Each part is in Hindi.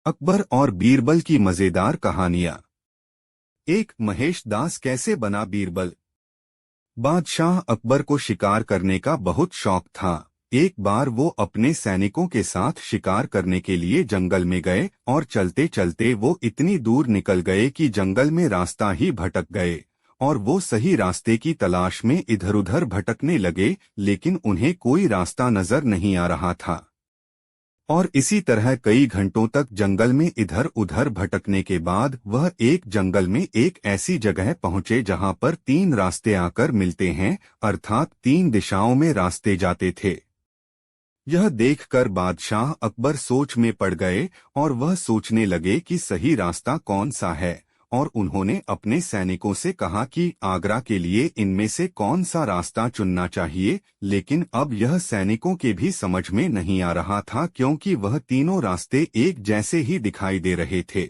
अकबर और बीरबल की मजेदार कहानियां। एक महेश दास कैसे बना बीरबल। बादशाह अकबर को शिकार करने का बहुत शौक था। एक बार वो अपने सैनिकों के साथ शिकार करने के लिए जंगल में गए और चलते चलते वो इतनी दूर निकल गए कि जंगल में रास्ता ही भटक गए और वो सही रास्ते की तलाश में इधर उधर भटकने लगे, लेकिन उन्हें कोई रास्ता नजर नहीं आ रहा था। और इसी तरह कई घंटों तक जंगल में इधर उधर भटकने के बाद वह एक जंगल में एक ऐसी जगह पहुंचे जहां पर तीन रास्ते आकर मिलते हैं, अर्थात तीन दिशाओं में रास्ते जाते थे। यह देखकर बादशाह अकबर सोच में पड़ गए और वह सोचने लगे कि सही रास्ता कौन सा है, और उन्होंने अपने सैनिकों से कहा कि आगरा के लिए इनमें से कौन सा रास्ता चुनना चाहिए। लेकिन अब यह सैनिकों के भी समझ में नहीं आ रहा था, क्योंकि वह तीनों रास्ते एक जैसे ही दिखाई दे रहे थे।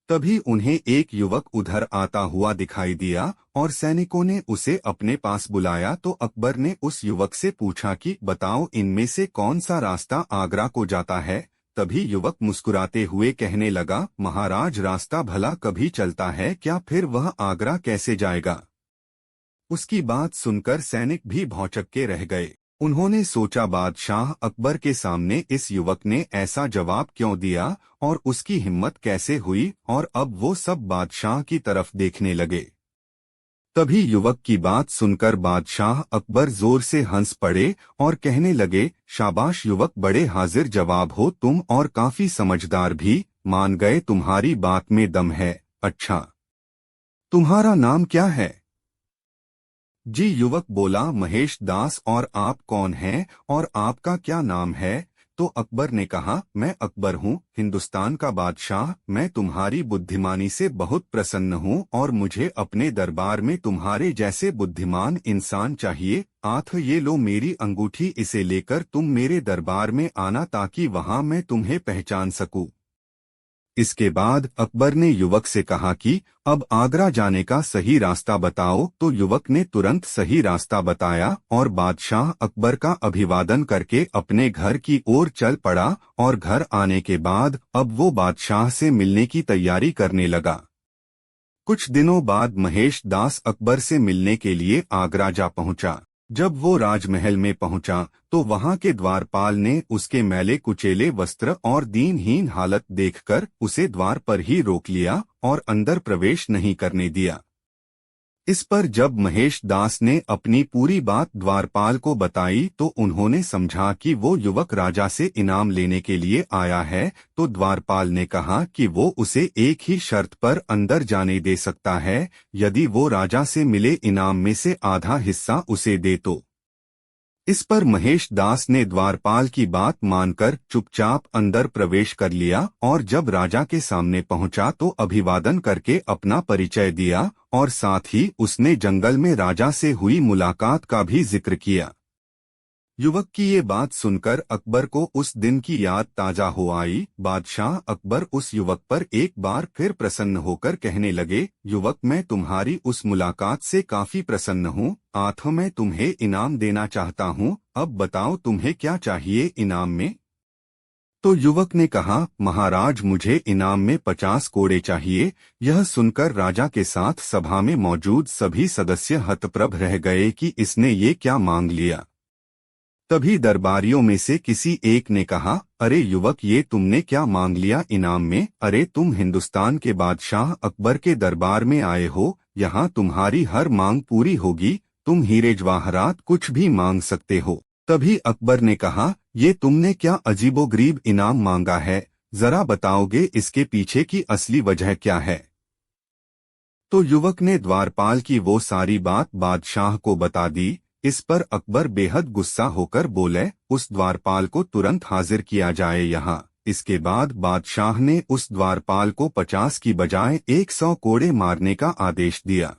तभी उन्हें एक युवक उधर आता हुआ दिखाई दिया और सैनिकों ने उसे अपने पास बुलाया। तो अकबर ने उस युवक से पूछा कि बताओ, इनमें से कौन सा रास्ता आगरा को जाता है। तभी युवक मुस्कुराते हुए कहने लगा, महाराज, रास्ता भला कभी चलता है क्या, फिर वह आगरा कैसे जाएगा। उसकी बात सुनकर सैनिक भी भौंचक के रह गए। उन्होंने सोचा, बादशाह अकबर के सामने इस युवक ने ऐसा जवाब क्यों दिया और उसकी हिम्मत कैसे हुई, और अब वो सब बादशाह की तरफ देखने लगे। तभी युवक की बात सुनकर बादशाह अकबर जोर से हंस पड़े और कहने लगे, शाबाश युवक, बड़े हाजिर जवाब हो तुम और काफी समझदार भी, मान गए तुम्हारी बात में दम है। अच्छा, तुम्हारा नाम क्या है। जी, युवक बोला, महेश दास। और आप कौन हैं और आपका क्या नाम है। तो अकबर ने कहा, मैं अकबर हूँ, हिंदुस्तान का बादशाह। मैं तुम्हारी बुद्धिमानी से बहुत प्रसन्न हूँ और मुझे अपने दरबार में तुम्हारे जैसे बुद्धिमान इंसान चाहिए। आठ ये लो मेरी अंगूठी, इसे लेकर तुम मेरे दरबार में आना ताकि वहाँ मैं तुम्हें पहचान सकूँ। इसके बाद अकबर ने युवक से कहा कि अब आगरा जाने का सही रास्ता बताओ। तो युवक ने तुरंत सही रास्ता बताया और बादशाह अकबर का अभिवादन करके अपने घर की ओर चल पड़ा। और घर आने के बाद अब वो बादशाह से मिलने की तैयारी करने लगा। कुछ दिनों बाद महेश दास अकबर से मिलने के लिए आगरा जा पहुंचा। जब वो राजमहल में पहुंचा तो वहां के द्वारपाल ने उसके मैले कुचेले वस्त्र और दीनहीन हालत देखकर उसे द्वार पर ही रोक लिया और अंदर प्रवेश नहीं करने दिया। इस पर जब महेश दास ने अपनी पूरी बात द्वारपाल को बताई तो उन्होंने समझा कि वो युवक राजा से इनाम लेने के लिए आया है। तो द्वारपाल ने कहा कि वो उसे एक ही शर्त पर अंदर जाने दे सकता है, यदि वो राजा से मिले इनाम में से आधा हिस्सा उसे दे तो। इस पर महेश दास ने द्वारपाल की बात मानकर चुपचाप अंदर प्रवेश कर लिया और जब राजा के सामने पहुंचा तो अभिवादन करके अपना परिचय दिया और साथ ही उसने जंगल में राजा से हुई मुलाकात का भी जिक्र किया। युवक की ये बात सुनकर अकबर को उस दिन की याद ताजा हो आई। बादशाह अकबर उस युवक पर एक बार फिर प्रसन्न होकर कहने लगे, युवक, मैं तुम्हारी उस मुलाकात से काफी प्रसन्न हूँ। आठ मैं तुम्हें इनाम देना चाहता हूँ, अब बताओ तुम्हें क्या चाहिए इनाम में। तो युवक ने कहा, महाराज, मुझे इनाम में 50 कोड़े चाहिए। यह सुनकर राजा के साथ सभा में मौजूद सभी सदस्य हतप्रभ रह गए कि इसने ये क्या मांग लिया। तभी दरबारियों में से किसी एक ने कहा, अरे युवक, ये तुमने क्या मांग लिया इनाम में। अरे तुम हिंदुस्तान के बादशाह अकबर के दरबार में आए हो, यहाँ तुम्हारी हर मांग पूरी होगी, तुम हीरे जवाहरात कुछ भी मांग सकते हो। तभी अकबर ने कहा, ये तुमने क्या अजीबोगरीब इनाम मांगा है, जरा बताओगे इसके पीछे की असली वजह क्या है। तो युवक ने द्वारपाल की वो सारी बात बादशाह को बता दी। इस पर अकबर बेहद गुस्सा होकर बोले, उस द्वारपाल को तुरंत हाजिर किया जाए यहाँ। इसके बाद बादशाह ने उस द्वारपाल को 50 की बजाय 100 कोड़े मारने का आदेश दिया।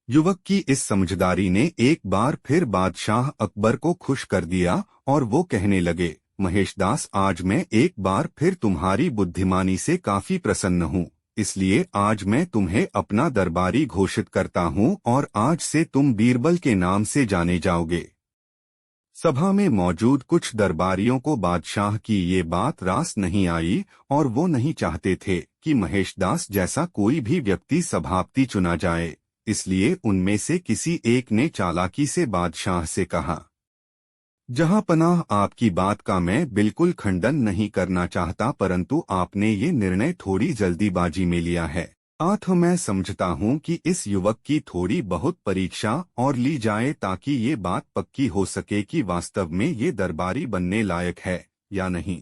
युवक की इस समझदारी ने एक बार फिर बादशाह अकबर को खुश कर दिया और वो कहने लगे, महेशदास, आज मैं एक बार फिर तुम्हारी बुद्धिमानी से काफी प्रसन्न हूँ, इसलिए आज मैं तुम्हें अपना दरबारी घोषित करता हूँ और आज से तुम बीरबल के नाम से जाने जाओगे। सभा में मौजूद कुछ दरबारियों को बादशाह की ये बात रास नहीं आई और वो नहीं चाहते थे कि महेशदास जैसा कोई भी व्यक्ति सभापति चुना जाए। इसलिए उनमें से किसी एक ने चालाकी से बादशाह से कहा, जहां पनाह, आपकी बात का मैं बिल्कुल खंडन नहीं करना चाहता, परंतु आपने ये निर्णय थोड़ी जल्दीबाजी में लिया है। मैं समझता हूं कि इस युवक की थोड़ी बहुत परीक्षा और ली जाए ताकि ये बात पक्की हो सके कि वास्तव में ये दरबारी बनने लायक है या नहीं।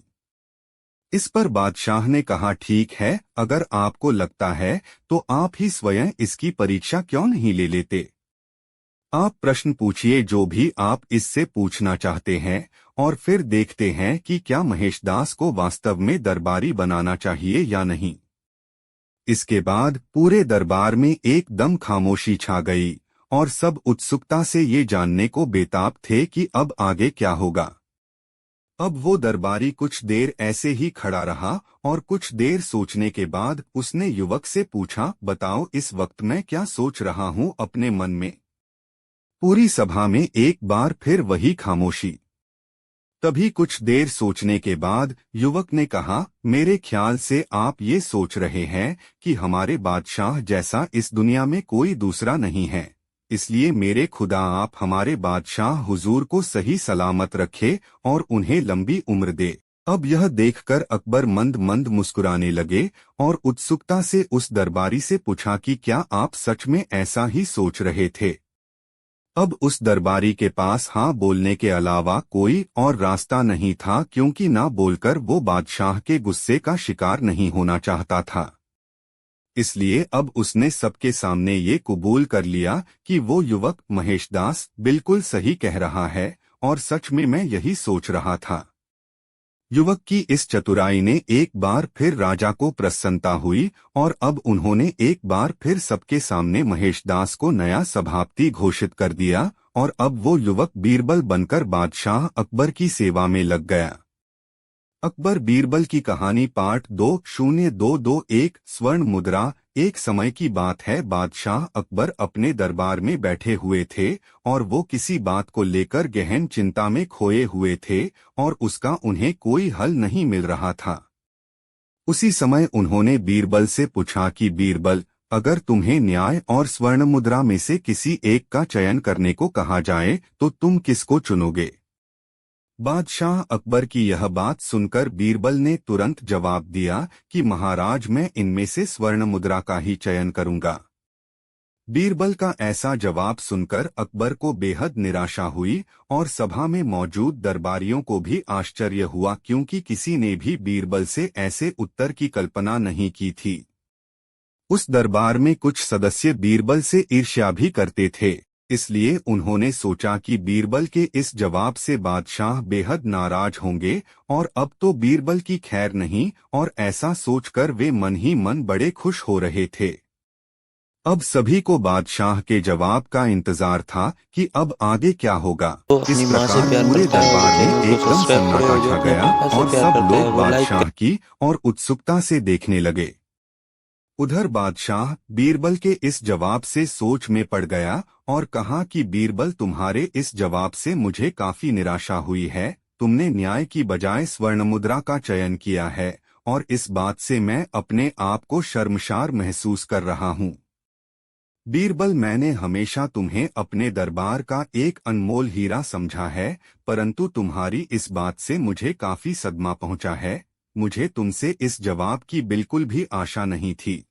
इस पर बादशाह ने कहा, ठीक है, अगर आपको लगता है तो आप ही स्वयं इसकी परीक्षा क्यों नहीं ले लेते। आप प्रश्न पूछिए जो भी आप इससे पूछना चाहते हैं और फिर देखते हैं कि क्या महेशदास को वास्तव में दरबारी बनाना चाहिए या नहीं। इसके बाद पूरे दरबार में एकदम खामोशी छा गई और सब उत्सुकता से ये जानने को बेताब थे कि अब आगे क्या होगा। अब वो दरबारी कुछ देर ऐसे ही खड़ा रहा और कुछ देर सोचने के बाद उसने युवक से पूछा, बताओ इस वक्त मैं क्या सोच रहा हूँ अपने मन में। पूरी सभा में एक बार फिर वही खामोशी। तभी कुछ देर सोचने के बाद युवक ने कहा, मेरे ख्याल से आप ये सोच रहे हैं कि हमारे बादशाह जैसा इस दुनिया में कोई दूसरा नहीं है, इसलिए मेरे खुदा आप हमारे बादशाह हुजूर को सही सलामत रखे और उन्हें लंबी उम्र दे। अब यह देखकर अकबर मंद मंद मुस्कुराने लगे और उत्सुकता से उस दरबारी से पूछा कि क्या आप सच में ऐसा ही सोच रहे थे। अब उस दरबारी के पास हाँ बोलने के अलावा कोई और रास्ता नहीं था, क्योंकि ना बोलकर वो बादशाह के गुस्से का शिकार नहीं होना चाहता था। इसलिए अब उसने सबके सामने ये कबूल कर लिया कि वो युवक महेशदास बिल्कुल सही कह रहा है और सच में मैं यही सोच रहा था। युवक की इस चतुराई ने एक बार फिर राजा को प्रसन्नता हुई और अब उन्होंने एक बार फिर सबके सामने महेशदास को नया सभापति घोषित कर दिया और अब वो युवक बीरबल बनकर बादशाह अकबर की सेवा में लग गया। अकबर बीरबल की कहानी पार्ट 20221 स्वर्ण मुद्रा। एक समय की बात है, बादशाह अकबर अपने दरबार में बैठे हुए थे और वो किसी बात को लेकर गहन चिंता में खोए हुए थे और उसका उन्हें कोई हल नहीं मिल रहा था। उसी समय उन्होंने बीरबल से पूछा कि बीरबल, अगर तुम्हें न्याय और स्वर्ण मुद्रा में से किसी एक का चयन करने को कहा जाए तो तुम किसको चुनोगे। बादशाह अकबर की यह बात सुनकर बीरबल ने तुरंत जवाब दिया कि महाराज, मैं इनमें से स्वर्ण मुद्रा का ही चयन करूंगा। बीरबल का ऐसा जवाब सुनकर अकबर को बेहद निराशा हुई और सभा में मौजूद दरबारियों को भी आश्चर्य हुआ, क्योंकि किसी ने भी बीरबल से ऐसे उत्तर की कल्पना नहीं की थी। उस दरबार में कुछ सदस्य बीरबल से ईर्ष्या भी करते थे, इसलिए उन्होंने सोचा कि बीरबल के इस जवाब से बादशाह बेहद नाराज होंगे और अब तो बीरबल की खैर नहीं, और ऐसा सोचकर वे मन ही मन बड़े खुश हो रहे थे। अब सभी को बादशाह के जवाब का इंतजार था कि अब आगे क्या होगा। इस प्रकार पूरे दरबार में एकदम सन्नाटा छा गया और सब लोग बादशाह की और उत्सुकता से देखने लगे। उधर बादशाह बीरबल के इस जवाब से सोच में पड़ गया और कहा कि बीरबल, तुम्हारे इस जवाब से मुझे काफी निराशा हुई है। तुमने न्याय की बजाय स्वर्ण मुद्रा का चयन किया है और इस बात से मैं अपने आप को शर्मसार महसूस कर रहा हूँ। बीरबल, मैंने हमेशा तुम्हें अपने दरबार का एक अनमोल हीरा समझा है, परंतु तुम्हारी इस बात से मुझे काफी सदमा पहुंचा है। मुझे तुमसे इस जवाब की बिल्कुल भी आशा नहीं थी।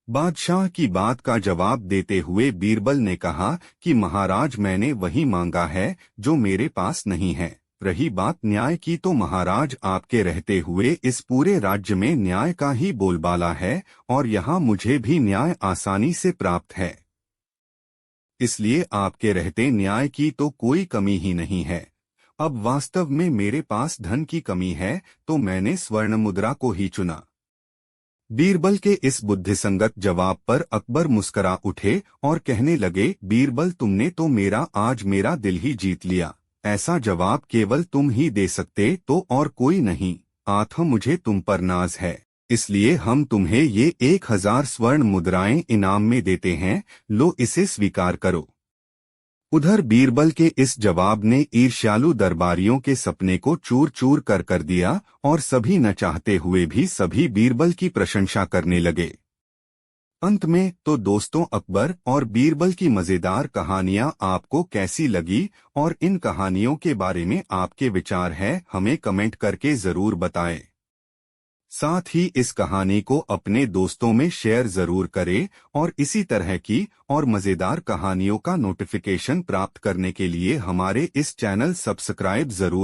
बादशाह की बात का जवाब देते हुए बीरबल ने कहा कि महाराज, मैंने वही मांगा है जो मेरे पास नहीं है। रही बात न्याय की, तो महाराज, आपके रहते हुए इस पूरे राज्य में न्याय का ही बोलबाला है और यहाँ मुझे भी न्याय आसानी से प्राप्त है। इसलिए आपके रहते न्याय की तो कोई कमी ही नहीं है। अब वास्तव में मेरे पास धन की कमी है, तो मैंने स्वर्ण मुद्रा को ही चुना। बीरबल के इस बुद्धिसंगत जवाब पर अकबर मुस्करा उठे और कहने लगे, बीरबल, तुमने तो आज मेरा दिल ही जीत लिया। ऐसा जवाब केवल तुम ही दे सकते, तो और कोई नहीं। मुझे तुम पर नाज है, इसलिए हम तुम्हें ये 1000 स्वर्ण मुद्राएं इनाम में देते हैं। लो, इसे स्वीकार करो। उधर बीरबल के इस जवाब ने ईर्ष्यालु दरबारियों के सपने को चूर चूर कर दिया और सभी न चाहते हुए भी सभी बीरबल की प्रशंसा करने लगे। अंत में तो दोस्तों, अकबर और बीरबल की मजेदार कहानियां आपको कैसी लगी और इन कहानियों के बारे में आपके विचार हैं, हमें कमेंट करके जरूर बताएं। साथ ही इस कहानी को अपने दोस्तों में शेयर जरूर करें और इसी तरह की और मजेदार कहानियों का नोटिफिकेशन प्राप्त करने के लिए हमारे इस चैनल सब्सक्राइब जरूर